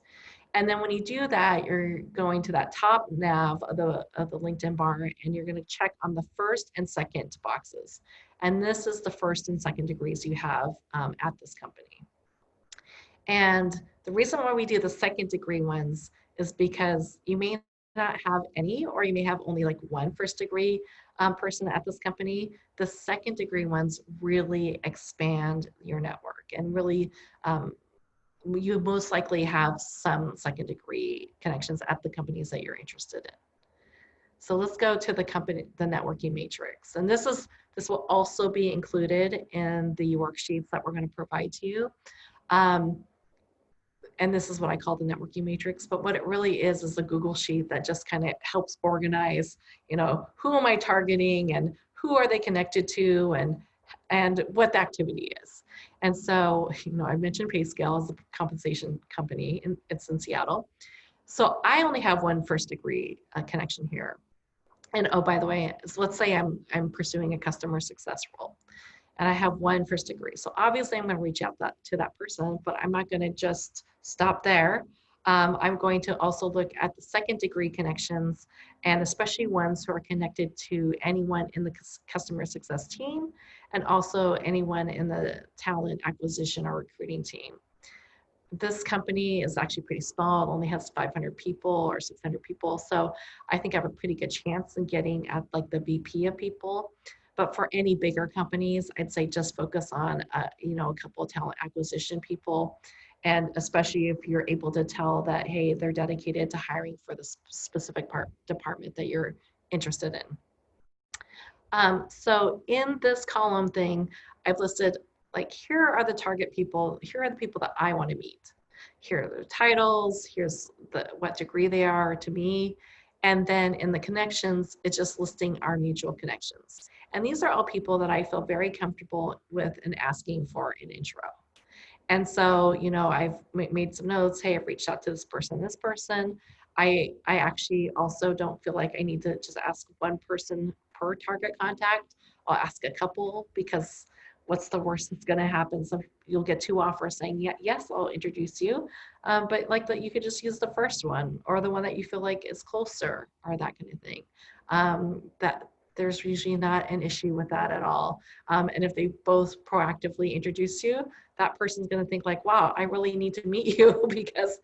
And then when you do that, you're going to that top nav of the LinkedIn bar, and you're going to check on the first and second boxes. And this is the first and second degrees you have at this company. And the reason why we do the second degree ones is because you may not have any, or you may have only like one first degree person at this company. The second degree ones really expand your network, and really you most likely have some second degree connections at the companies that you're interested in. So let's go to the networking matrix. And this will also be included in the worksheets that we're going to provide to you. And this is what I call the networking matrix, but what it really is a Google sheet that just kind of helps organize, who am I targeting, and who are they connected to, and what the activity is. And so, I mentioned PayScale as a compensation company, and it's in Seattle. So I only have one first degree connection here. And oh, by the way, so let's say I'm pursuing a customer success role, and I have one first degree. So obviously I'm going to reach out to that person, but I'm not going to just stop there. I'm going to also look at the second degree connections, and especially ones who are connected to anyone in the customer success team, and also anyone in the talent acquisition or recruiting team. This company is actually pretty small. It only has 500 people or 600 people. So I think I have a pretty good chance in getting at like the VP of people. But for any bigger companies, I'd say just focus on, a couple of talent acquisition people. And especially if you're able to tell that, hey, they're dedicated to hiring for the specific department that you're interested in. So in this column thing, I've listed, like, here are the target people, here are the people that I want to meet. Here are their titles, here's what degree they are to me. And then in the connections, it's just listing our mutual connections. And these are all people that I feel very comfortable with in asking for an intro. And so, I've made some notes. Hey, I've reached out to this person. I actually also don't feel like I need to just ask one person per target contact. I'll ask a couple, because what's the worst that's going to happen? So you'll get 2 offers saying, yeah, yes, I'll introduce you. But like that, you could just use the first one, or the one that you feel like is closer, or that kind of thing. That there's usually not an issue with that at all. And if they both proactively introduce you, that person's going to think like, wow, I really need to meet you, because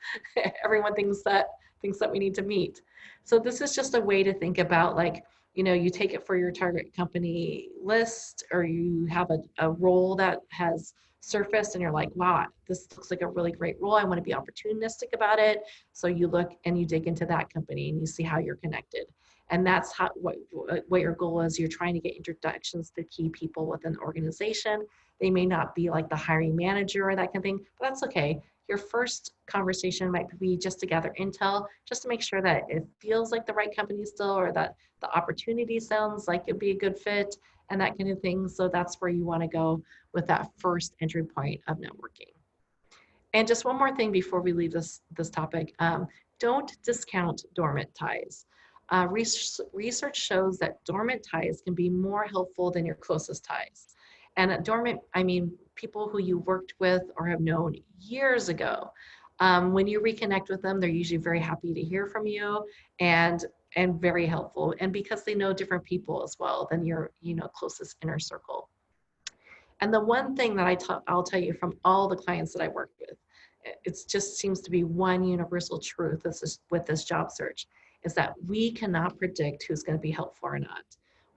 everyone thinks that we need to meet. So this is just a way to think about, like, you take it for your target company list, or you have a role that has surfaced and you're like, wow, this looks like a really great role. I want to be opportunistic about it. So you look and you dig into that company and you see how you're connected. And that's what your goal is. You're trying to get introductions to key people within the organization. They may not be like the hiring manager or that kind of thing, but that's okay. Your first conversation might be just to gather intel, just to make sure that it feels like the right company still, or that the opportunity sounds like it'd be a good fit, and that kind of thing. So that's where you want to go with that first entry point of networking. And just one more thing before we leave this topic, don't discount dormant ties. Research shows that dormant ties can be more helpful than your closest ties. And dormant, I mean people who you worked with or have known years ago. When you reconnect with them, they're usually very happy to hear from you, and very helpful. And because they know different people as well than your closest inner circle. And the one thing that I'll tell you from all the clients that I work with, it just seems to be one universal truth with this job search, is that we cannot predict who's going to be helpful or not.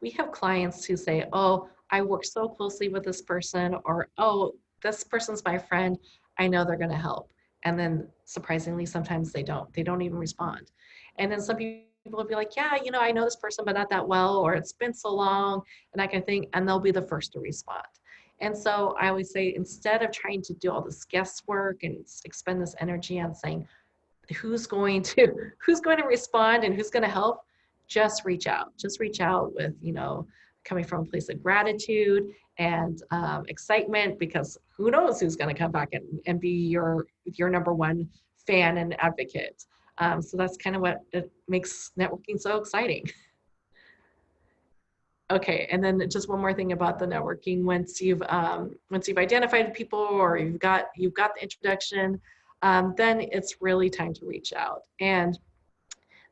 We have clients who say, oh, I work so closely with this person, or, oh, this person's my friend, I know they're going to help. And then surprisingly, sometimes they don't even respond. And then some people will be like, yeah, I know this person, but not that well, or it's been so long, and that kind of thing, and they'll be the first to respond. And so I always say, instead of trying to do all this guesswork and expend this energy on saying who's going to respond and who's going to help, just reach out. Just reach out with, coming from a place of gratitude and excitement, because who knows who's going to come back and be your number one fan and advocate. So that's kind of what it makes networking so exciting. Okay, and then just one more thing about the networking. Once you've identified people, or you've got the introduction, then it's really time to reach out. And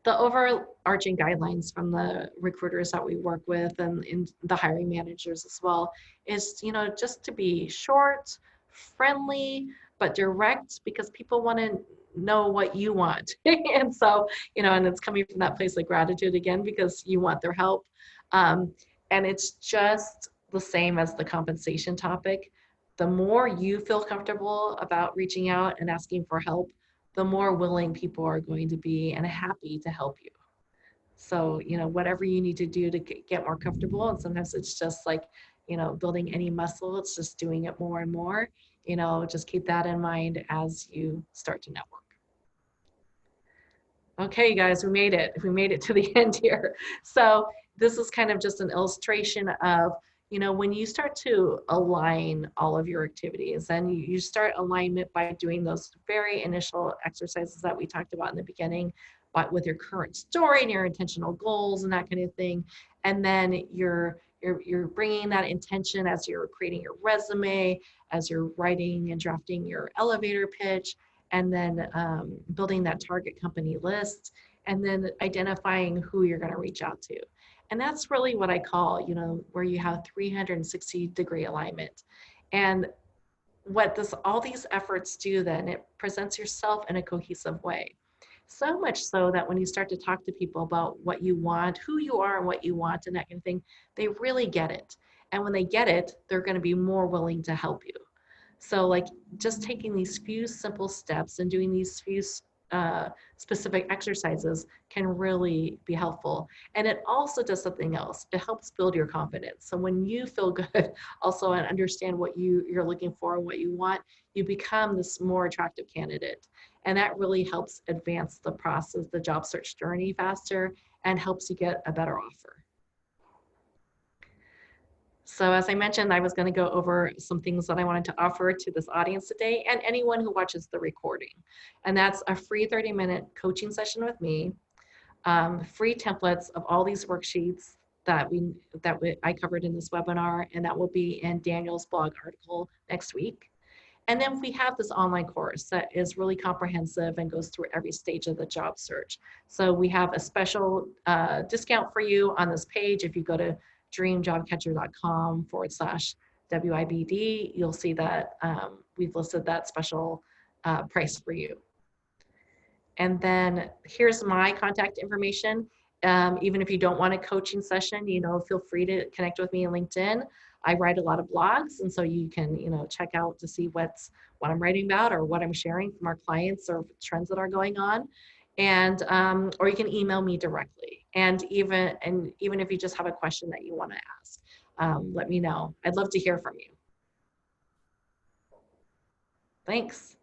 the overarching guidelines from the recruiters that we work with, and in the hiring managers as well, is just to be short, friendly, but direct, because people want to know what you want. And so, and it's coming from that place of gratitude again, because you want their help. And it's just the same as the compensation topic. The more you feel comfortable about reaching out and asking for help, the more willing people are going to be and happy to help you. So, whatever you need to do to get more comfortable, and sometimes it's just like, building any muscle, it's just doing it more and more, just keep that in mind as you start to network. Okay, you guys, we made it. We made it to the end here. So this is kind of just an illustration of, when you start to align all of your activities, and you start alignment by doing those very initial exercises that we talked about in the beginning, but with your current story and your intentional goals and that kind of thing. And then you're bringing that intention as you're creating your resume, as you're writing and drafting your elevator pitch, and then building that target company list, and then identifying who you're going to reach out to. And that's really what I call, where you have 360-degree alignment. And what all these efforts do then, it presents yourself in a cohesive way. So much so that when you start to talk to people about what you want, who you are and what you want and that kind of thing, they really get it. And when they get it, they're going to be more willing to help you. So like just taking these few simple steps and doing these few specific exercises can really be helpful. And it also does something else. It helps build your confidence. So when you feel good also and understand what you're looking for and what you want, you become this more attractive candidate. And that really helps advance the process, the job search journey faster, and helps you get a better offer. So as I mentioned, I was going to go over some things that I wanted to offer to this audience today and anyone who watches the recording. And that's a free 30-minute coaching session with me, free templates of all these worksheets that I covered in this webinar, and that will be in Daniel's blog article next week. And then we have this online course that is really comprehensive and goes through every stage of the job search. So we have a special discount for you on this page. If you go to dreamjobcatcher.com/WIBD, you'll see that we've listed that special price for you. And then here's my contact information. Even if you don't want a coaching session, feel free to connect with me on LinkedIn. I write a lot of blogs, and so you can, check out to see what I'm writing about or what I'm sharing from our clients or trends that are going on. And or you can email me directly. And even if you just have a question that you want to ask, let me know. I'd love to hear from you. Thanks.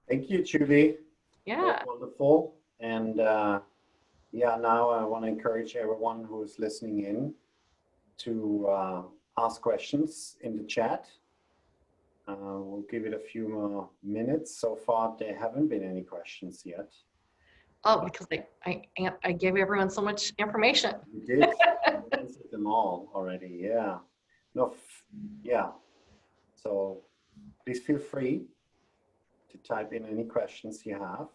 Thank you, Julie. Yeah. That's wonderful. And yeah, now I want to encourage everyone who is listening in to ask questions in the chat. We'll give it a few more minutes. So far, there haven't been any questions yet. Oh, because I gave everyone so much information. You did. You answered them all already. Yeah. No. Yeah. So please feel free to type in any questions you have.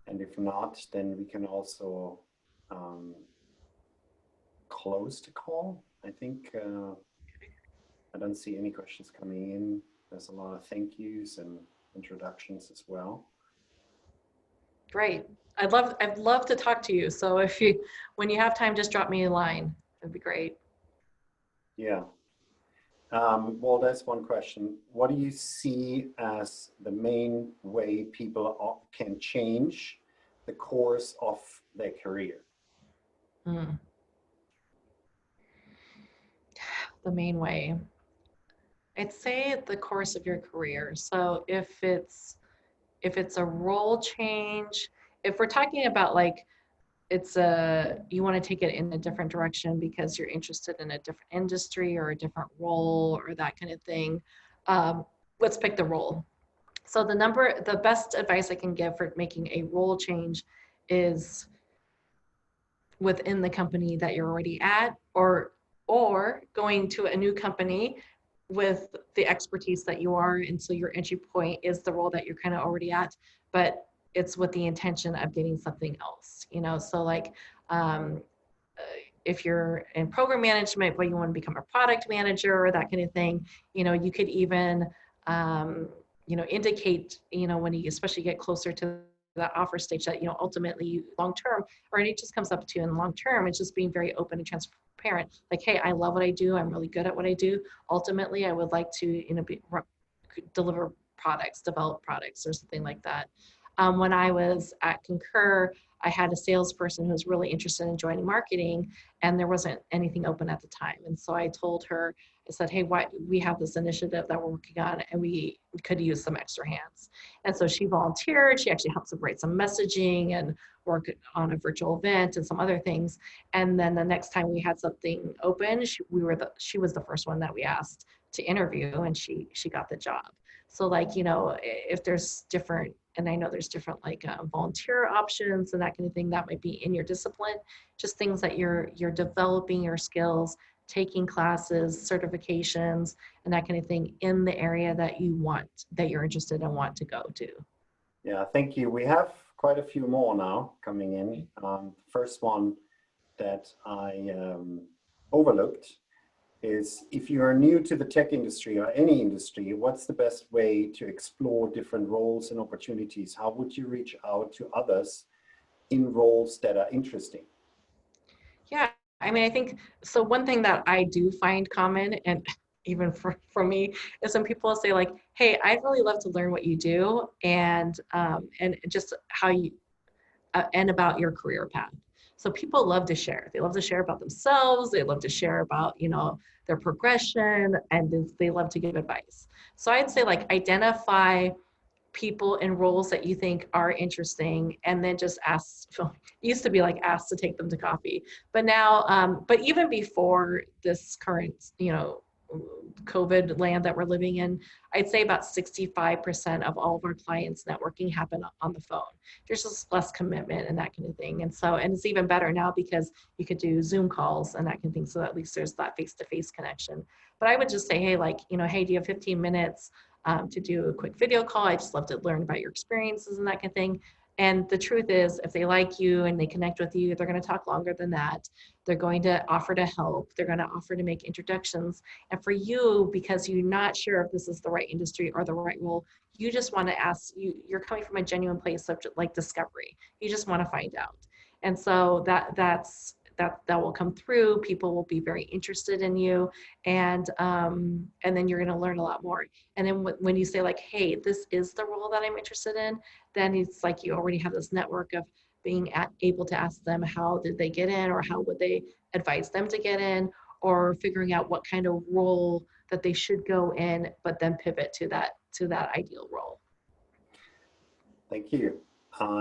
And if not, then we can also close the call. I think I don't see any questions coming in. There's a lot of thank yous and introductions as well. Great. I'd love to talk to you. So when you have time, just drop me a line. That'd be great. Yeah. Well, there's one question. What do you see as the main way people can change the course of their career? The main way. I'd say the course of your career. So if it's a role change, if we're talking about like you want to take it in a different direction because you're interested in a different industry or a different role or that kind of thing, let's pick the role. So the best advice I can give for making a role change is within the company that you're already at, or going to a new company with the expertise that you are, and so your entry point is the role that you're kind of already at, but it's with the intention of getting something else, so like if you're in program management but you want to become a product manager or that kind of thing, you could even indicate, when you especially get closer to that offer stage that, ultimately long term, or it just comes up to in long term, it's just being very open and transparent. Like, hey, I love what I do. I'm really good at what I do. Ultimately, I would like to, deliver products, develop products or something like that. When I was at Concur, I had a salesperson who was really interested in joining marketing, and there wasn't anything open at the time. And so I told her, I said, hey, we have this initiative that we're working on, and we could use some extra hands. And so she volunteered. She actually helped us write some messaging and work on a virtual event and some other things. And then the next time we had something open, she was the first one that we asked to interview, and she got the job. So if there's different, and I know there's different volunteer options and that kind of thing that might be in your discipline, just things that you're developing your skills, taking classes, certifications, and that kind of thing in the area that you're interested and want to go to. Yeah, thank you. We have quite a few more now coming in. First one that I overlooked is, if you are new to the tech industry or any industry, what's the best way to explore different roles and opportunities? How would you reach out to others in roles that are interesting? Yeah, I think, so one thing that I do find common, and even for me, is when people say like, hey, I'd really love to learn what you do, and just how you, and about your career path. So people love to share. They love to share about themselves. They love to share about, their progression, and they love to give advice. So I'd say identify people in roles that you think are interesting, and then just ask. It used to be ask to take them to coffee, but now, but even before this current, COVID land that we're living in, I'd say about 65% of all of our clients networking happen on the phone. There's just less commitment and that kind of thing. And it's even better now because you could do Zoom calls and that kind of thing. So at least there's that face-to-face connection. But I would just say, hey, hey, do you have 15 minutes to do a quick video call? I just love to learn about your experiences and that kind of thing. And the truth is, if they like you and they connect with you, they're going to talk longer than that. They're going to offer to help. They're going to offer to make introductions. And for you, because you're not sure if this is the right industry or the right role, you just want to ask, you're coming from a genuine place of discovery. You just want to find out. And so that will come through. People will be very interested in you, and then you're going to learn a lot more. And then when you say hey, this is the role that I'm interested in, then it's you already have this network of being able to ask them how did they get in, or how would they advise them to get in, or figuring out what kind of role that they should go in, but then pivot to that ideal role. Thank you.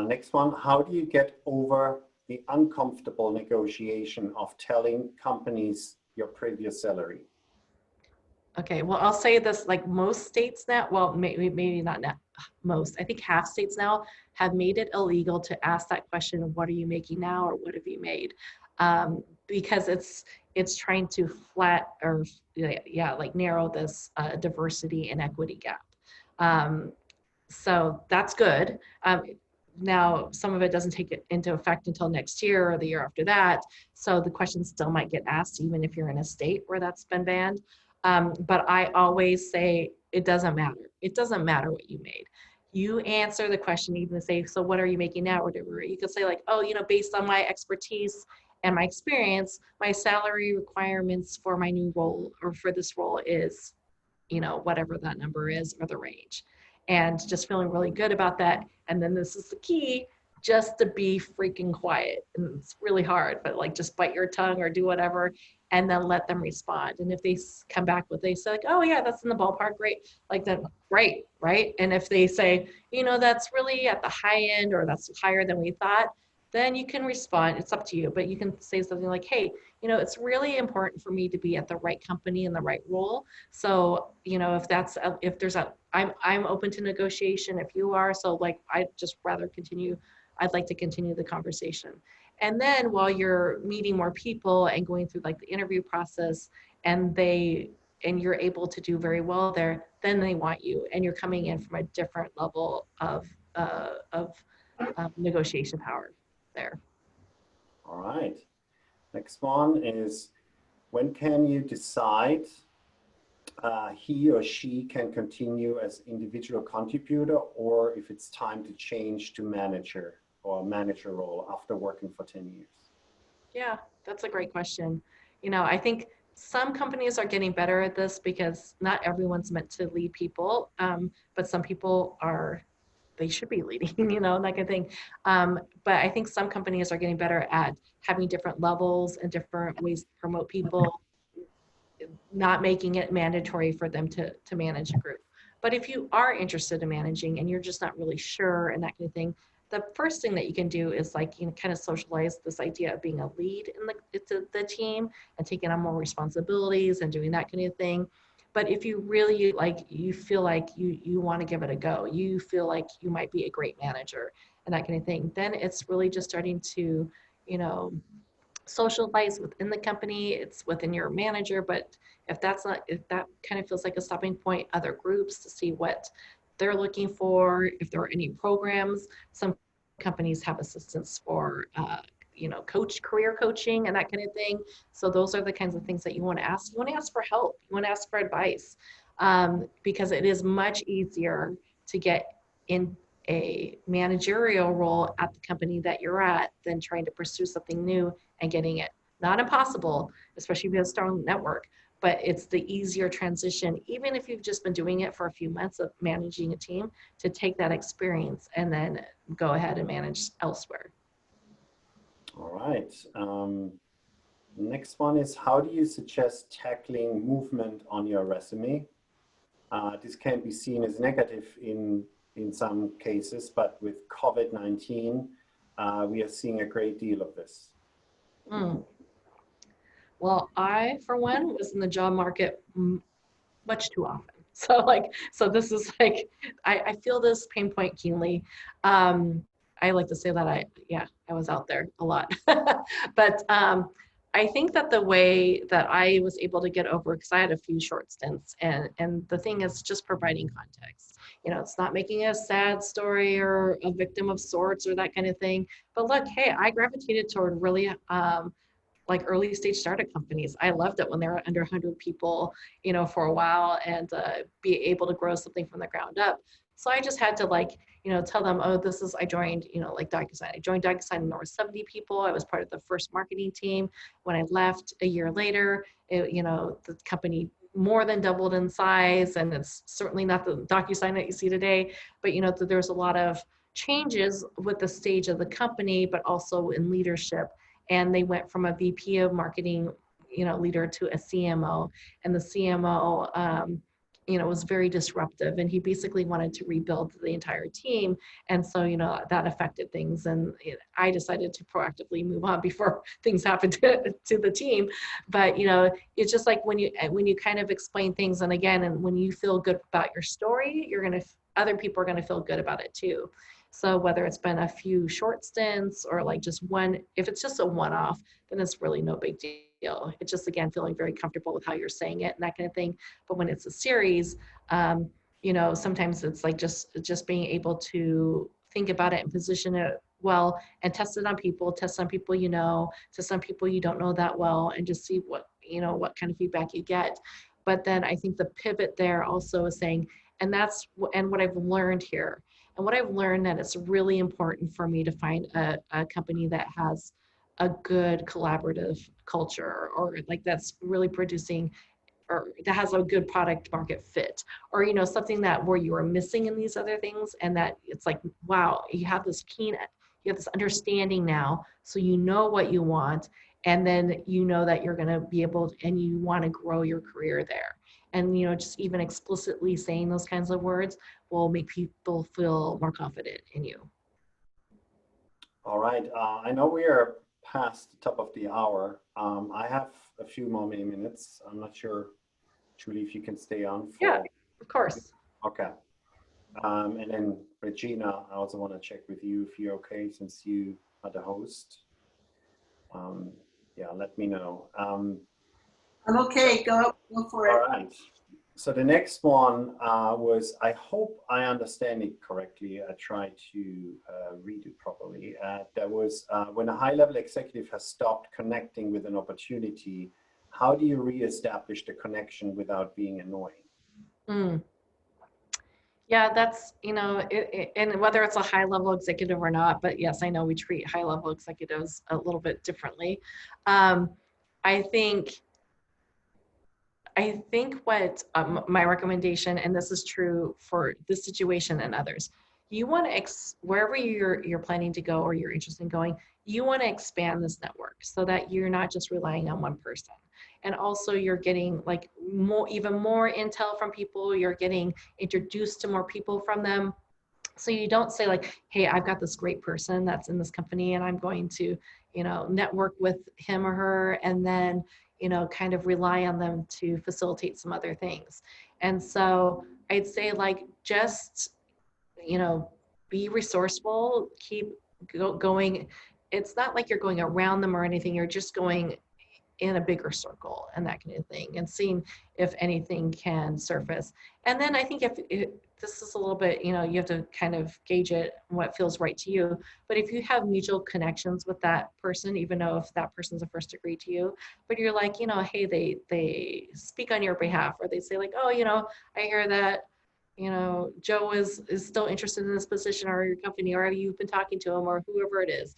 Next one, how do you get over the uncomfortable negotiation of telling companies your previous salary? Okay, well, I'll say this, most states now, well, maybe not now, most, I think half states now have made it illegal to ask that question of what are you making now, or what have you made? Because it's trying to narrow this diversity and equity gap. So that's good. Now, some of it doesn't take it into effect until next year or the year after that. So the question still might get asked, even if you're in a state where that's been banned. But I always say, it doesn't matter. It doesn't matter what you made. You answer the question, even say, so what are you making now? Or whatever. You could say oh, based on my expertise and my experience, my salary requirements for my new role, or for this role, is, whatever that number is, or the range. And just feeling really good about that. And then this is the key, just to be freaking quiet. And it's really hard, but just bite your tongue or do whatever, and then let them respond. And if they come back with, they say oh yeah, that's in the ballpark, great. Then great, right? And if they say, that's really at the high end, or that's higher than we thought, then you can respond. It's up to you, but you can say something like, hey, it's really important for me to be at the right company and the right role. So, if there's I'm open to negotiation if you are. So I'd just rather continue. I'd like to continue the conversation. And then while you're meeting more people and going through the interview process, and you're able to do very well there, then they want you, and you're coming in from a different level of negotiation power there. All right. Next one is, when can you decide he or she can continue as individual contributor, or if it's time to change to manager or manager role after working for 10 years? Yeah, that's a great question. I think some companies are getting better at this because not everyone's meant to lead people, but some people are, they should be leading, that kind of thing. But I think some companies are getting better at having different levels and different ways to promote people, not making it mandatory for them to manage a group. But if you are interested in managing and you're just not really sure and that kind of thing, the first thing that you can do is kind of socialize this idea of being a lead in the team and taking on more responsibilities and doing that kind of thing. But if you really you feel like you want to give it a go, you feel like you might be a great manager and that kind of thing, then it's really just starting to, socialize within the company, it's within your manager. But if that kind of feels like a stopping point, other groups to see what they're looking for, if there are any programs. Some companies have assistance for career coaching and that kind of thing. So those are the kinds of things that you want to ask. You want to ask for help, you want to ask for advice, because it is much easier to get in a managerial role at the company that you're at than trying to pursue something new and getting it. Not impossible, especially if you have a strong network, but it's the easier transition, even if you've just been doing it for a few months of managing a team, to take that experience and then go ahead and manage elsewhere. All right. Next one is, how do you suggest tackling movement on your resume? This can be seen as negative in some cases, but with COVID-19, we are seeing a great deal of this. Well, I, for one, was in the job market much too often. So this is I feel this pain point keenly. I like to say that I was out there a lot. But I think that the way that I was able to get over, because I had a few short stints, and the thing is just providing context. It's not making a sad story or a victim of sorts or that kind of thing. But look, hey, I gravitated toward really early stage startup companies. I loved it when they were under 100 people, for a while, and be able to grow something from the ground up. So I just had to tell them, oh, I joined, DocuSign. I joined DocuSign when there were 70 people. I was part of the first marketing team. When I left a year later, the company more than doubled in size, and it's certainly not the DocuSign that you see today, but there's a lot of changes with the stage of the company, but also in leadership. And they went from a VP of marketing, leader to a CMO, and the CMO, was very disruptive, and he basically wanted to rebuild the entire team. And so, that affected things. And I decided to proactively move on before things happened to the team. But, it's just like when you kind of explain things, and again, and when you feel good about your story, other people are going to feel good about it too. So whether it's been a few short stints or just one, if it's just a one-off, then it's really no big deal. It's just, again, feeling very comfortable with how you're saying it and that kind of thing. But when it's a series, sometimes it's just being able to think about it and position it well and test it on people, test on people to some people you don't know that well, and just see what kind of feedback you get. But then I think the pivot there also is saying, and what I've learned here, and what I've learned that it's really important for me to find a company that has a good collaborative culture, or that's really producing, or that has a good product market fit, or something that where you are missing in these other things, and that it's wow, you have this understanding now, so you know what you want, and then that you're going to be able, and you want to grow your career there. And just even explicitly saying those kinds of words will make people feel more confident in you. All right. I know we are past the top of the hour. I have a few more minutes. I'm not sure, Julie, if you can stay on. Yeah, of course. Okay. And then Regina, I also want to check with you if you're okay, since you are the host. Yeah, let me know. I'm okay. Go for it. All right. So the next one was, I hope I understand it correctly. I tried to read it properly. There was, when a high-level executive has stopped connecting with an opportunity, how do you reestablish the connection without being annoying? Mm. Yeah, that's, and whether it's a high level executive or not, but yes, I know we treat high level executives a little bit differently. Um, I think what my recommendation, and this is true for this situation and others, you want to wherever you're planning to go or you're interested in going, you want to expand this network so that you're not just relying on one person. And also you're getting like even more intel from people, you're getting introduced to more people from them. So you don't say like, hey, I've got this great person that's in this company and I'm going to, network with him or her, and then, kind of rely on them to facilitate some other things. And so I'd say like, just, be resourceful, keep going. It's not like you're going around them or anything. You're just going in a bigger circle and that kind of thing, and seeing if anything can surface. And then I think if this is a little bit, you have to kind of gauge it, what feels right to you. But if you have mutual connections with that person, even though if that person's a first degree to you, but you're like, hey, they speak on your behalf, or they say like, oh, I hear that, Joe is still interested in this position or your company, or you've been talking to him, or whoever it is,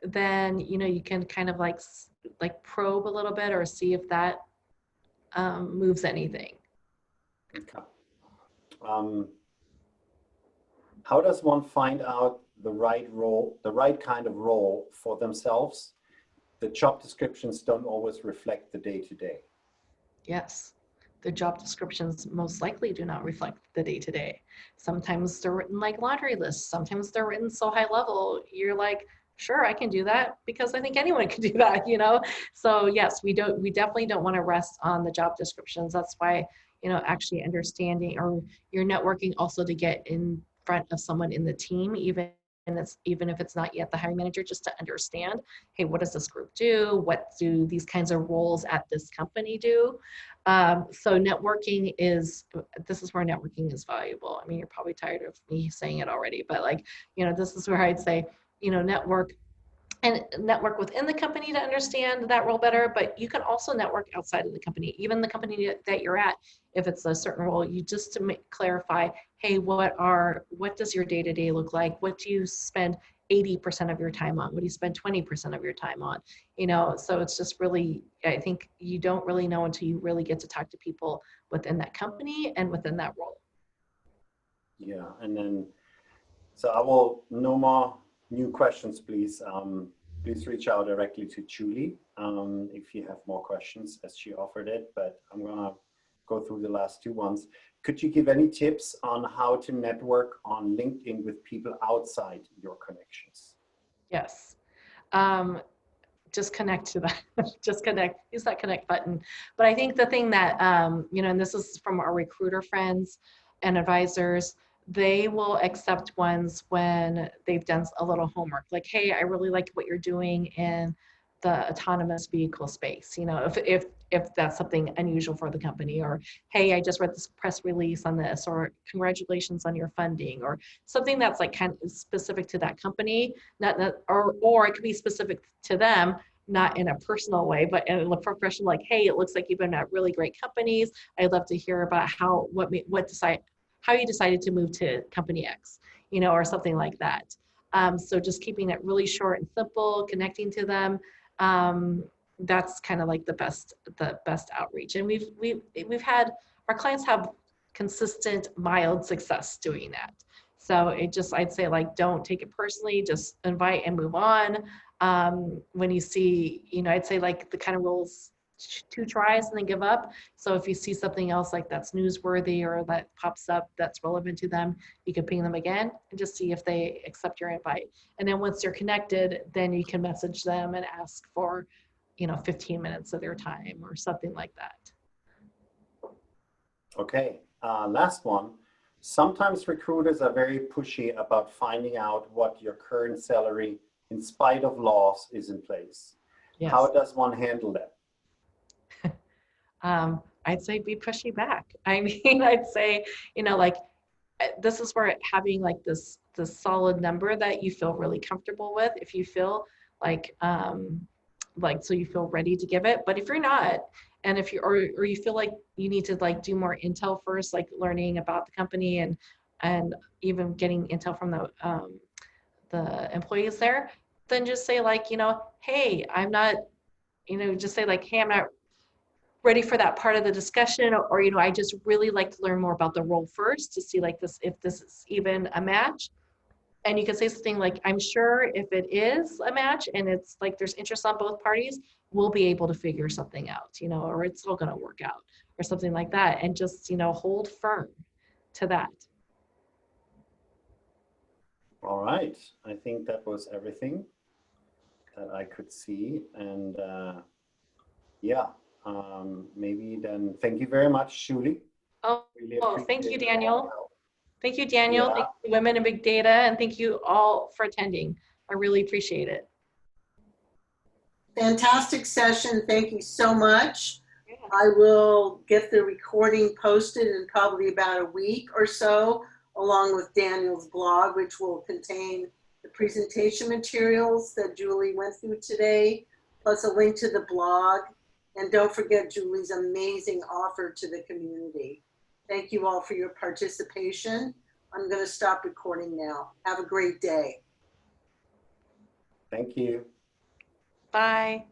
then, you can kind of like probe a little bit or see if that moves anything. Okay. How does one find out the right role, the right kind of role for themselves? The job descriptions don't always reflect the day-to-day. Yes, the job descriptions most likely do not reflect the day-to-day. Sometimes they're written like laundry lists. Sometimes they're written so high level, you're like, sure, I can do that because I think anyone can do that, So yes, we definitely don't want to rest on the job descriptions. That's why, actually understanding, or you're networking also to get in front of someone in the team, even if it's not yet the hiring manager, just to understand, hey, what does this group do? What do these kinds of roles at this company do? So this is where networking is valuable. I mean, you're probably tired of me saying it already, but like, this is where I'd say, network within the company to understand that role better, but you can also network outside of the company, even the company that you're at. If it's a certain role, you just to clarify, hey, what does your day-to-day look like? What do you spend 80% of your time on? What do you spend 20% of your time on? So it's just really, I think you don't really know until you really get to talk to people within that company and within that role. Yeah, and then, so I will, no more new questions, please. Please reach out directly to Julie if you have more questions, as she offered it, but I'm gonna go through the last two ones. Could you give any tips on how to network on LinkedIn with people outside your connections? Yes. Just connect to that. Just connect, use that connect button. But I think the thing that, and this is from our recruiter friends and advisors, they will accept ones when they've done a little homework. Like, hey, I really like what you're doing in the autonomous vehicle space. If that's something unusual for the company, or, hey, I just read this press release on this, or congratulations on your funding, or something that's like kind of specific to that company, or it could be specific to them, not in a personal way, but in a professional, like, hey, it looks like you've been at really great companies. I'd love to hear about how you decided to move to company X, or something like that. So just keeping it really short and simple, connecting to them. That's kind of like the best outreach. And we've had our clients have consistent, mild success doing that. So I'd say like, don't take it personally, just invite and move on. When you see, I'd say like the kind of roles, 2 tries and then give up. So if you see something else like that's newsworthy or that pops up that's relevant to them, you can ping them again and just see if they accept your invite. And then once you're connected, then you can message them and ask for, 15 minutes of their time or something like that. Okay, last one. Sometimes recruiters are very pushy about finding out what your current salary, in spite of laws, is in place. Yes. How does one handle that? I'd say be pushy back. I mean, I'd say, like, this is where having like this solid number that you feel really comfortable with, if you feel like like, so you feel ready to give it. But if you're not, and if you, or you feel like you need to like do more intel first, like learning about the company and even getting intel from the employees there, then just say like, you know, hey, I'm not, you know, just say like, hey, I'm not ready for that part of the discussion, or you know, I just really like to learn more about the role first to see like this, if this is even a match. And you can say something like, I'm sure if it is a match and it's like there's interest on both parties, we'll be able to figure something out, you know, or it's all going to work out or something like that. And just, you know, hold firm to that. All right. I think that was everything that I could see. And yeah, maybe then thank you very much, Julie. Oh, Really thank you, appreciate Daniel. all the help. Thank you, Daniel. Yeah. Thank you, Women in Big Data. And thank you all for attending. I really appreciate it. Fantastic session. Thank you so much. Yeah. I will get the recording posted in probably about a week or so, along with Daniel's blog, which will contain the presentation materials that Julie went through today, plus a link to the blog. And don't forget Julie's amazing offer to the community. Thank you all for your participation. I'm going to stop recording now. Have a great day. Thank you. Bye.